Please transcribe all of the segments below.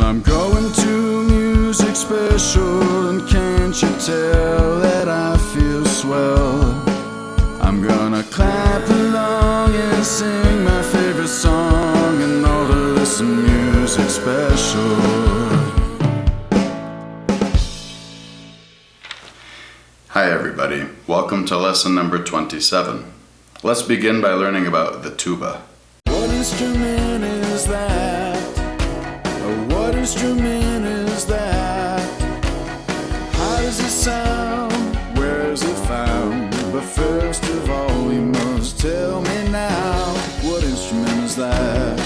I'm going to music special, and can't you tell that I feel swell? I'm gonna clap along and sing my favorite song in order to listen music special. Hi everybody, welcome to lesson number 27. Let's begin by learning about the tuba. What instrument is that? What instrument is that? How does it sound? Where is it found? But first of all, you must tell me now, what instrument is that?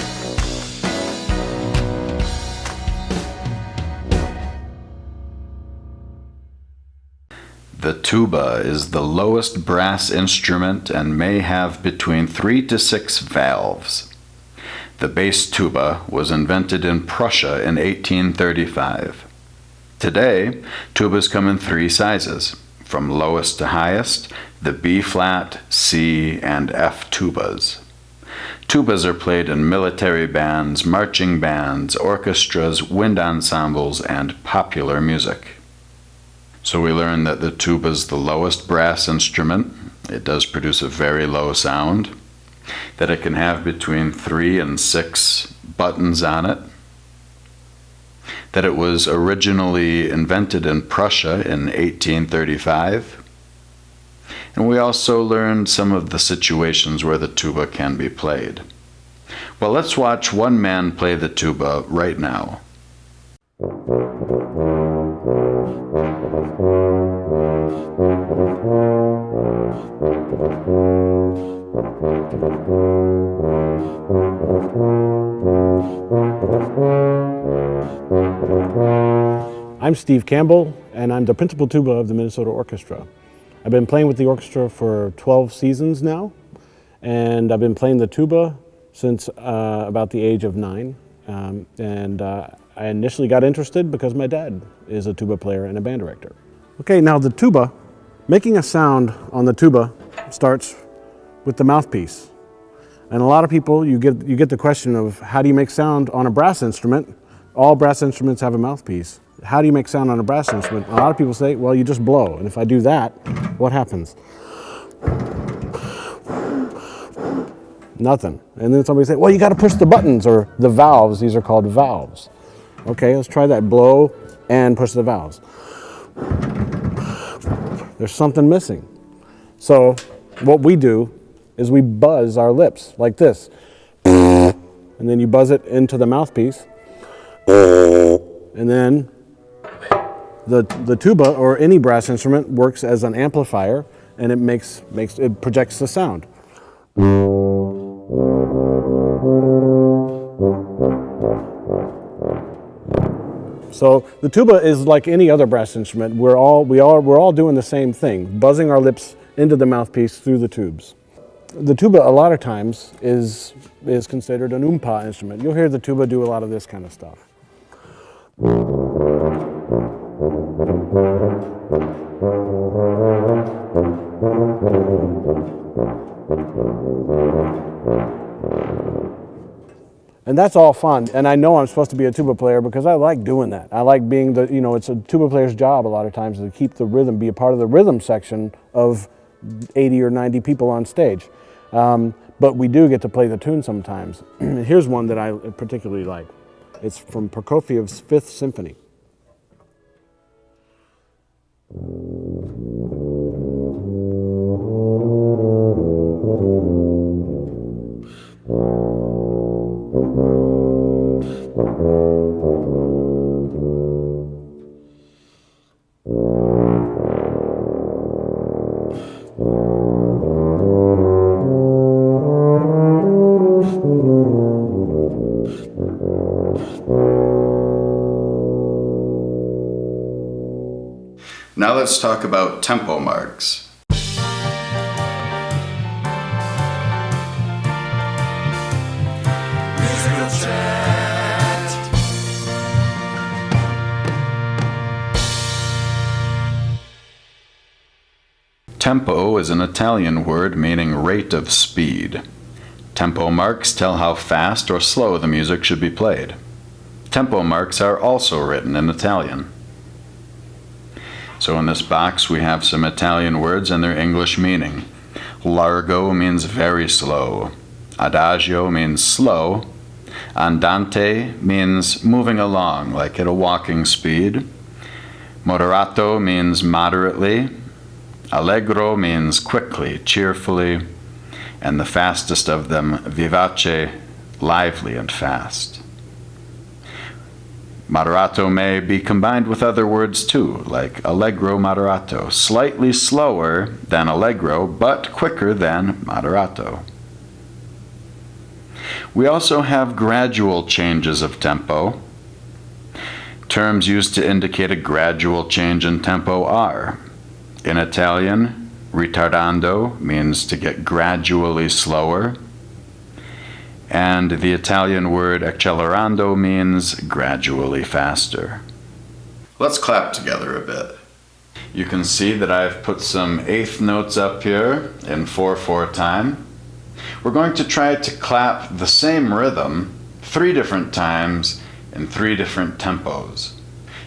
The tuba is the lowest brass instrument and may have between 3 to 6 valves. The bass tuba was invented in Prussia in 1835. Today, tubas come in 3 sizes, from lowest to highest, the B-flat, C, and F tubas. Tubas are played in military bands, marching bands, orchestras, wind ensembles, and popular music. So we learned that the tuba is the lowest brass instrument. It does produce a very low sound. That it can have between 3 and 6 buttons on it. That it was originally invented in Prussia in 1835. And we also learned some of the situations where the tuba can be played. Well, let's watch one man play the tuba right now. I'm Steve Campbell, and I'm the principal tuba of the Minnesota Orchestra. I've been playing with the orchestra for 12 seasons now, and I've been playing the tuba since about the age of 9. I initially got interested because my dad is a tuba player and a band director. Okay, now the tuba, making a sound on the tuba starts with the mouthpiece. And a lot of people, you get the question of how do you make sound on a brass instrument? All brass instruments have a mouthpiece. How do you make sound on a brass instrument? A lot of people say, well, you just blow. And if I do that, what happens? Nothing. And then somebody say, well, you got to push the buttons or the valves. These are called valves. Okay, let's try that. Blow and push the valves. There's something missing. So what we do is we buzz our lips like this. And then you buzz it into the mouthpiece. And then the tuba or any brass instrument works as an amplifier, and it projects the sound. So the tuba is like any other brass instrument. We're all doing the same thing, buzzing our lips into the mouthpiece through the tubes. The tuba a lot of times is considered an oompa instrument. You'll hear the tuba do a lot of this kind of stuff. And that's all fun. And I know I'm supposed to be a tuba player because I like doing that. I like being it's a tuba player's job a lot of times to keep the rhythm, be a part of the rhythm section of 80 or 90 people on stage. But we do get to play the tune sometimes. Here's one that I particularly like. It's from Prokofiev's 5th Symphony. Now let's talk about tempo marks. Musical chat. Tempo is an Italian word meaning rate of speed. Tempo marks tell how fast or slow the music should be played. Tempo marks are also written in Italian. So in this box we have some Italian words and their English meaning. Largo means very slow. Adagio means slow. Andante means moving along, like at a walking speed. Moderato means moderately. Allegro means quickly, cheerfully. And the fastest of them, vivace, lively and fast. Moderato may be combined with other words too, like allegro moderato, slightly slower than allegro, but quicker than moderato. We also have gradual changes of tempo. Terms used to indicate a gradual change in tempo are, in Italian, ritardando means to get gradually slower, and the Italian word accelerando means gradually faster. Let's clap together a bit. You can see that I've put some eighth notes up here in 4/4 time. We're going to try to clap the same rhythm 3 different times in 3 different tempos.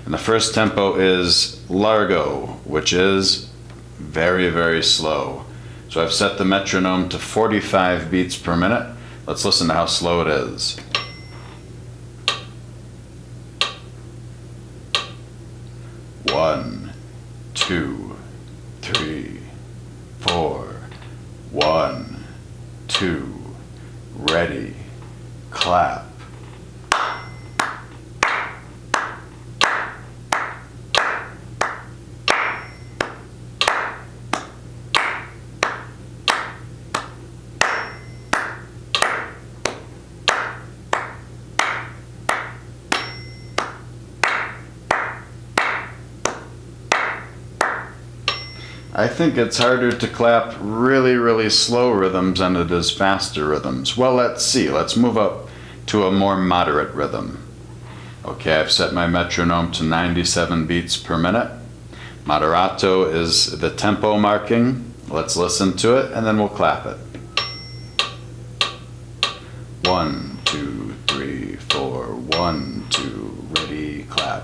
And the first tempo is largo, which is very, very slow. So I've set the metronome to 45 beats per minute. Let's listen to how slow it is. 1, 2, 3, 4. 1, 2, ready, clap. I think it's harder to clap really, really slow rhythms than it is faster rhythms. Well, let's see. Let's move up to a more moderate rhythm. Okay, I've set my metronome to 97 beats per minute. Moderato is the tempo marking. Let's listen to it and then we'll clap it. 1, 2, 3, 4. 1, 2, ready, clap.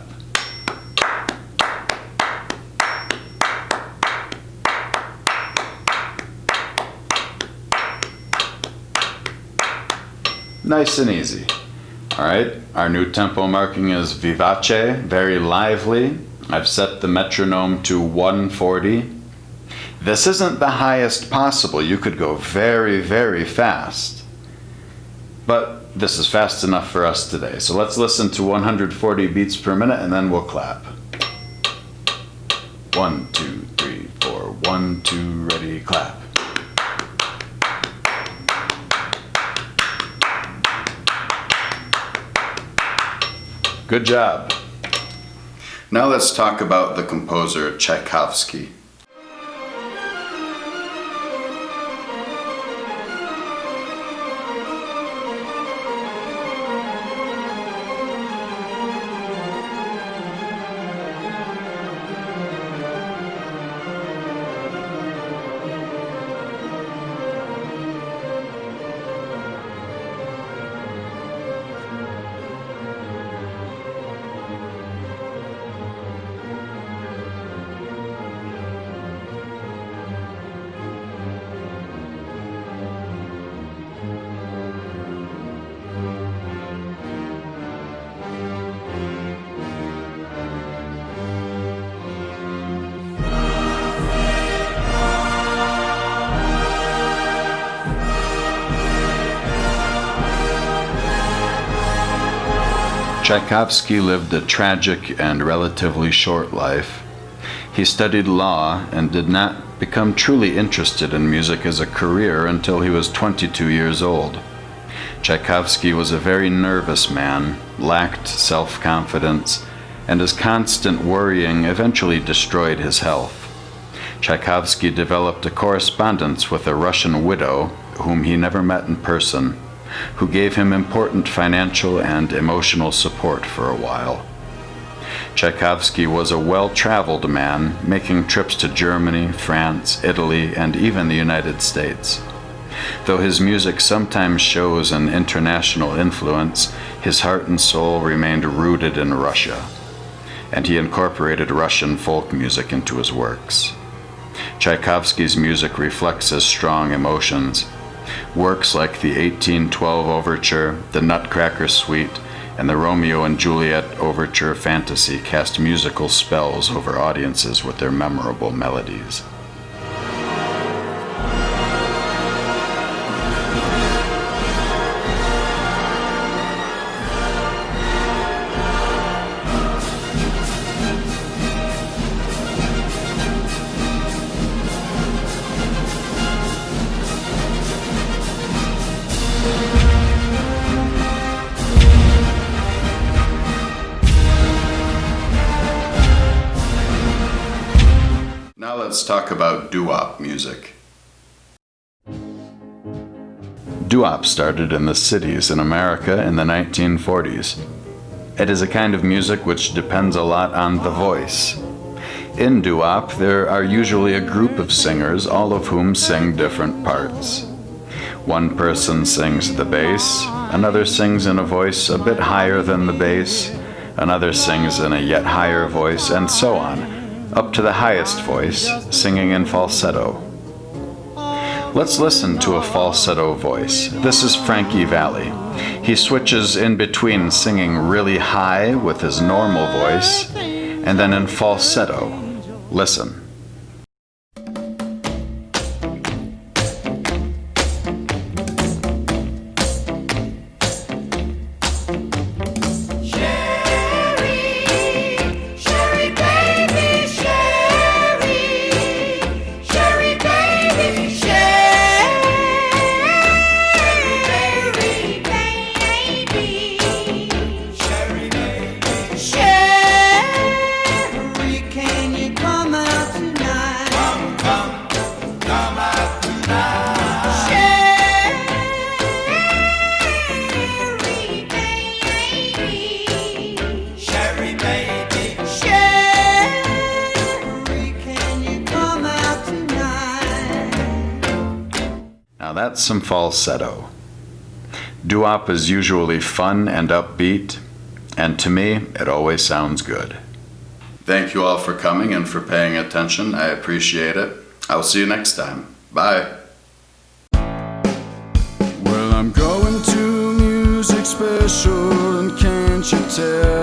Nice and easy. All right, our new tempo marking is vivace, very lively. I've set the metronome to 140. This isn't the highest possible. You could go very, very fast. But this is fast enough for us today. So let's listen to 140 beats per minute and then we'll clap. 1, 2, 3, 4. 1, 2, ready, clap. Good job. Now let's talk about the composer Tchaikovsky. Tchaikovsky lived a tragic and relatively short life. He studied law and did not become truly interested in music as a career until he was 22 years old. Tchaikovsky was a very nervous man, lacked self-confidence, and his constant worrying eventually destroyed his health. Tchaikovsky developed a correspondence with a Russian widow, whom he never met in person, who gave him important financial and emotional support for a while. Tchaikovsky was a well-traveled man, making trips to Germany, France, Italy, and even the United States. Though his music sometimes shows an international influence, his heart and soul remained rooted in Russia, and he incorporated Russian folk music into his works. Tchaikovsky's music reflects his strong emotions. Works like the 1812 Overture, the Nutcracker Suite, and the Romeo and Juliet Overture Fantasy cast musical spells over audiences with their memorable melodies. Now let's talk about doo-wop music. Doo-wop started in the cities in America in the 1940s. It is a kind of music which depends a lot on the voice. In doo-wop, there are usually a group of singers, all of whom sing different parts. One person sings the bass, another sings in a voice a bit higher than the bass, another sings in a yet higher voice, and so on, up to the highest voice, singing in falsetto. Let's listen to a falsetto voice. This is Frankie Valli. He switches in between singing really high with his normal voice and then in falsetto. Listen. Now that's some falsetto. Doo-wop is usually fun and upbeat, and to me, it always sounds good. Thank you all for coming and for paying attention. I appreciate it. I'll see you next time. Bye. Well, I'm going to music special, and can't you tell?